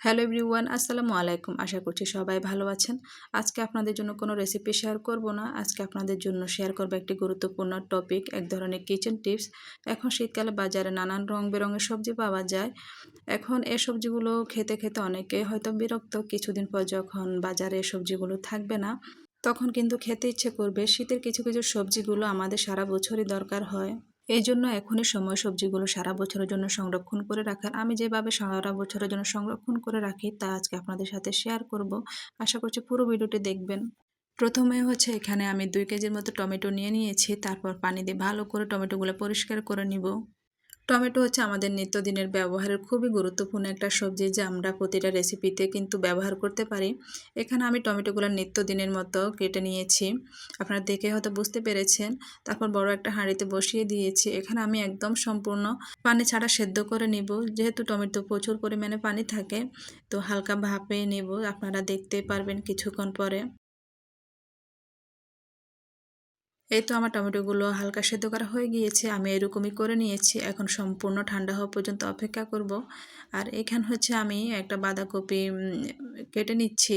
Hello everyone, আসসালামু আলাইকুম। আশা করছি সবাই ভালো আছেন। আজকে আপনাদের জন্য কোনো রেসিপি শেয়ার করব না। আজকে আপনাদের জন্য শেয়ার করব একটি গুরুত্বপূর্ণ টপিক, এক ধরনের কিচেন টিপস। এখন শীতকালে বাজারে নানান রং বেরঙের সবজি পাওয়া যায়। এখন এই সবজিগুলো খেতে খেতে অনেকে হয়তো বিরক্ত। কিছুদিন পর যখন বাজারে সবজিগুলো থাকবে না, তখন কিন্তু খেতে ইচ্ছে করবে। শীতের কিছু কিছু সবজিগুলো আমাদের সারা বছরই দরকার হয়। এই জন্য এখনই সময় সবজিগুলো সারা বছরের জন্য সংরক্ষণ করে রাখার। আমি যেভাবে সারা বছরের জন্য সংরক্ষণ করে রাখি তা আজকে আপনাদের সাথে শেয়ার করব। আশা করছি পুরো ভিডিওটি দেখবেন। প্রথমে হচ্ছে এখানে আমি 2 কেজির মতো টমেটো নিয়ে নিয়েছি। তারপর পানি দিয়ে ভালো করে টমেটোগুলো পরিষ্কার করে নিব। টমেটো হচ্ছে আমাদের নিত্যদিনের ব্যবহারের খুবই গুরুত্বপূর্ণ একটা সবজি, যা আমরা প্রতিটা রেসিপিতে কিন্তু ব্যবহার করতে পারি। এখানে আমি টমেটোগুলো নিত্যদিনের মতো কেটে নিয়েছি, আপনারা দেখে হয়তো বুঝতে পেরেছেন। তারপর বড় একটা হাঁড়িতে বসিয়ে দিয়েছি। এখানে আমি একদম সম্পূর্ণ পানি ছাড়া সেদ্ধ করে নিব। যেহেতু টমেটো প্রচুর পরিমাণে পানি থাকে, তো হালকা ভাপে নেব। আপনারা দেখতে পারবেন কিছুক্ষণ পরে। এই তো আমার টমেটোগুলো হালকা সেদ্ধ করা হয়ে গিয়েছে। আমি এরকমই করে নিয়েছি। এখন সম্পূর্ণ ঠান্ডা হওয়া পর্যন্ত অপেক্ষা করব। আর এখানে হচ্ছে আমি একটা বাঁধাকপি কেটে নিচ্ছি।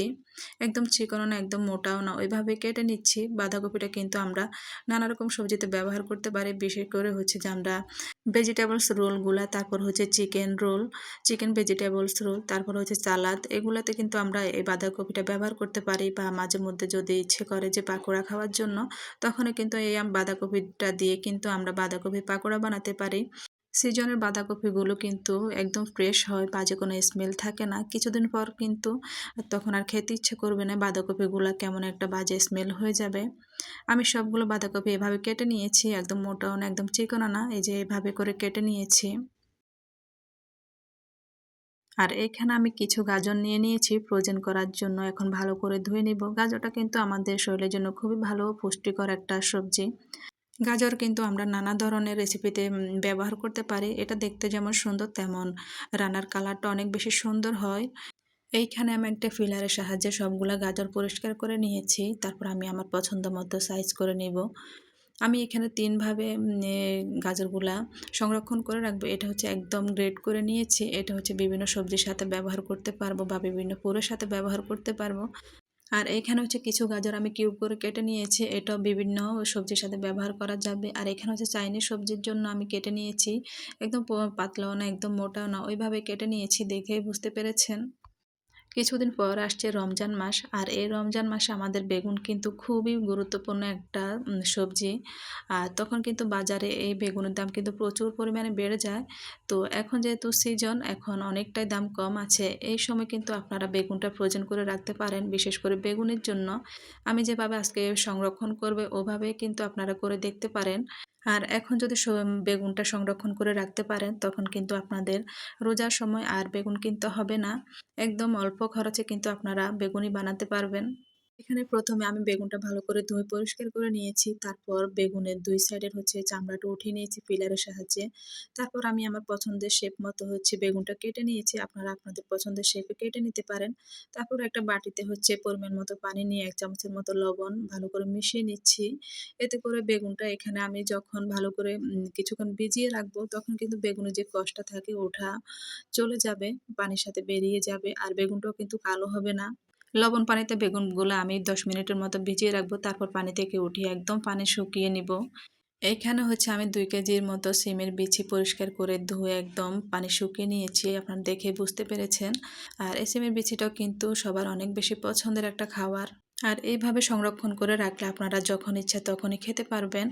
একদম চিকনও না, একদম মোটাও না, ওইভাবে কেটে নিচ্ছি। বাঁধাকপিটা কিন্তু আমরা নানা রকম সবজিতে ব্যবহার করতে পারি। বিশেষ করে হচ্ছে যে আমরা ভেজিটেবলস রোলগুলা, তারপর হচ্ছে chicken roll, chicken vegetables roll, তারপর হচ্ছে সালাদ, এগুলাতে কিন্তু আমরা এই বাঁধাকপিটা ব্যবহার করতে পারি। বা মাঝে মধ্যে যদি ইচ্ছে করে যে পাকোড়া খাওয়ার জন্য, তখনও কিন্তু এই বাঁধাকপিটা দিয়ে কিন্তু আমরা বাঁধাকপির পাকোড়া বানাতে পারি। সিজনের বাঁধাকপিগুলো কিন্তু একদম ফ্রেশ হয়, বাজে কোনো স্মেল থাকে না। কিছুদিন পর কিন্তু তখন আর খেতে ইচ্ছে করবে না, বাঁধাকপিগুলো কেমন একটা বাজে স্মেল হয়ে যাবে। আমি সবগুলো বাঁধাকপি এভাবে কেটে নিয়েছি, একদম মোটাও না, একদম চিকনও না, এই যে এভাবে করে কেটে নিয়েছি। আর এখানে আমি কিছু গাজর নিয়ে নিয়েছি ফ্রোজেন করার জন্য। এখন ভালো করে ধুয়ে নিব। গাজরটা কিন্তু আমাদের শরীরের জন্য খুবই ভালো, পুষ্টিকর একটা সবজি। গাজর কিন্তু আমরা নানা ধরনের রেসিপিতে ব্যবহার করতে পারি। এটা দেখতে যেমন সুন্দর, তেমন রান্নার কালারটা অনেক বেশি সুন্দর হয়। এইখানে আমি একটা ফিলারের সাহায্যে সবগুলা গাজর পরিষ্কার করে নিয়েছি। তারপর আমি আমার পছন্দ মতো সাইজ করে নিব। আমি এখানে ৩ ভাবে গাজরগুলা সংরক্ষণ করে রাখবো। এটা হচ্ছে একদম গ্রেট করে নিয়েছি। এটা হচ্ছে বিভিন্ন সবজির সাথে ব্যবহার করতে পারবো বা বিভিন্ন পুরের সাথে ব্যবহার করতে পারবো। আর এখানে হচ্ছে কিছু গাজর আমি কিউব করে কেটে নিয়েছি। এটাও বিভিন্ন সবজির সাথে ব্যবহার করা যাবে। আর এখানে হচ্ছে চাইনিজ সবজির জন্য আমি কেটে নিয়েছি। একদম পাতলাও না, একদম মোটাও না, ওইভাবে কেটে নিয়েছি। দেখেই বুঝতে পেরেছেন। কিছুদিন পর আসছে রমজান মাস। আর এই রমজান মাসে আমাদের বেগুন কিন্তু খুবই গুরুত্বপূর্ণ একটা সবজি। আর তখন কিন্তু বাজারে এই বেগুনের দাম কিন্তু প্রচুর পরিমাণে বেড়ে যায়। তো এখন যেহেতু সিজন, এখন অনেকটাই দাম কম আছে। এই সময় কিন্তু আপনারা বেগুনটা ফ্রোজেন করে রাখতে পারেন, বিশেষ করে বেগুনের জন্য। আমি যেভাবে আজকে সংরক্ষণ করবে ওভাবেই কিন্তু আপনারা করে দেখতে পারেন। আর এখন যদি বেগুনটা সংরক্ষণ করে রাখতে পারেন, তখন কিন্তু আপনাদের রোজার সময় আর বেগুন কিনতে হবে না। একদম অল্প খরচে কিন্তু আপনারা বেগুনি বানাতে পারবেন। এখানে প্রথমে আমি বেগুনটা ভালো করে ধুয়ে পরিষ্কার করে নিয়েছি। তারপর বেগুনের ২ সাইডের হচ্ছে চামড়াটা উঠিয়ে নিয়েছি পিলারের সাহায্যে। তারপর আমি আমার পছন্দের শেপ মতো হচ্ছে বেগুনটা কেটে নিয়েছি। আপনারা আপনাদের পছন্দের শেপে কেটে নিতে পারেন। তারপর একটা বাটিতে হচ্ছে পরিমাণ মতো পানি নিয়ে ১ চামচের মতো লবণ ভালো করে মিশিয়ে নিচ্ছি। এতে করে বেগুনটা এখানে আমি যখন ভালো করে কিছুক্ষণ ভিজিয়ে রাখবো, তখন কিন্তু বেগুনের যে কষটা থাকে ওঠা চলে যাবে, পানির সাথে বেরিয়ে যাবে। আর বেগুনটাও কিন্তু কালো হবে না। লবণ পানিতে বেগুনগুলো আমি ১০ মিনিটের মতো ভিজিয়ে রাখবো। তারপর পানি থেকে উঠিয়ে একদম পানি শুকিয়ে নিব। এইখানে হচ্ছে আমি ২ কেজির মতো সিমের বিচি পরিষ্কার করে ধুয়ে একদম পানি শুকিয়ে নিয়েছি। আপনারা দেখে বুঝতে পেরেছেন। আর এই সিমের বিচিটাও কিন্তু সবার অনেক বেশি পছন্দের একটা খাবার। আর এইভাবে সংরক্ষণ করে রাখলে আপনারা যখন ইচ্ছা তখনই খেতে পারবেন।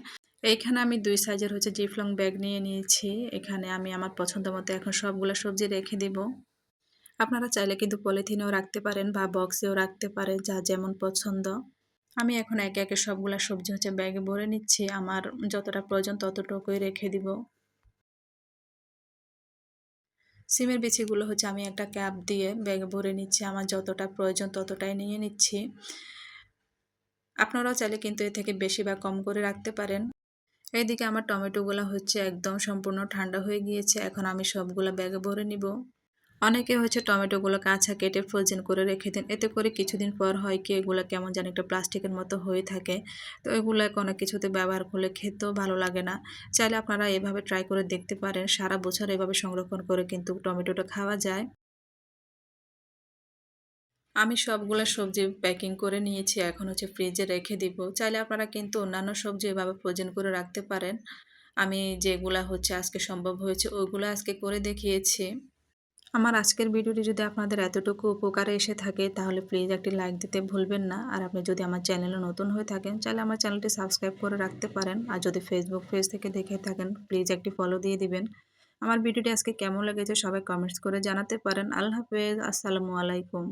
এইখানে আমি ২ সাইজের হচ্ছে জিপলং ব্যাগ নিয়ে নিয়েছি। এখানে আমি আমার পছন্দ মতো এখন সবগুলা সবজি রেখে দিব। আপনারা চাইলে কিন্তু পলিথিনেও রাখতে পারেন বা বক্সেও রাখতে পারেন, যার যেমন পছন্দ। আমি এখন একে একে সবগুলা সবজি হচ্ছে ব্যাগে ভরে নিচ্ছি। আমার যতটা প্রয়োজন ততটুকুই রেখে দিব। সিমের বিচিগুলো হচ্ছে আমি একটা ক্যাপ দিয়ে ব্যাগে ভরে নিচ্ছি। আমার যতটা প্রয়োজন ততটাই নিয়ে নিচ্ছি। আপনারাও চাইলে কিন্তু এর থেকে বেশি বা কম করে রাখতে পারেন। এইদিকে আমার টমেটোগুলা হচ্ছে একদম সম্পূর্ণ ঠান্ডা হয়ে গিয়েছে। এখন আমি সবগুলা ব্যাগে ভরে নিব। অনেকে হচ্ছে টমেটোগুলো কাঁচা কেটে ফ্রোজেন করে রেখে দেন। এতে করে কিছুদিন পর হয় কি, এগুলো কেমন যেন একটা প্লাস্টিকের মতো হয়ে থাকে। তো এগুলো কোনো কিছুতে ব্যবহার করলে খেতেও ভালো লাগে না। চাইলে আপনারা এভাবে ট্রাই করে দেখতে পারেন। সারা বছর এভাবে সংরক্ষণ করে কিন্তু টমেটোটা খাওয়া যায়। আমি সবগুলা সবজি প্যাকিং করে নিয়েছি, এখন হচ্ছে ফ্রিজে রেখে দিব। চাইলে আপনারা কিন্তু অন্যান্য সবজি এভাবে ফ্রোজেন করে রাখতে পারেন। আমি যেগুলা হচ্ছে আজকে সম্ভব হয়েছে ওইগুলো আজকে করে দেখিয়েছি। আমার আজকের ভিডিওটি যদি আপনাদের এতটুকু উপকারে এসে থাকে তাহলে প্লিজ একটি লাইক দিতে ভুলবেন না। আর আপনি যদি আমার চ্যানেলে নতুন হয়ে থাকেন চাইলে আমার চ্যানেলটি সাবস্ক্রাইব করে রাখতে পারেন। আর যদি ফেসবুক পেজ থেকে দেখে থাকেন প্লিজ একটি ফলো দিয়ে দিবেন। আমার ভিডিওটি আজকে কেমন লেগেছে সবাই কমেন্টস করে জানাতে পারেন। আল্লাহ হাফেজ, আসসালামু আলাইকুম।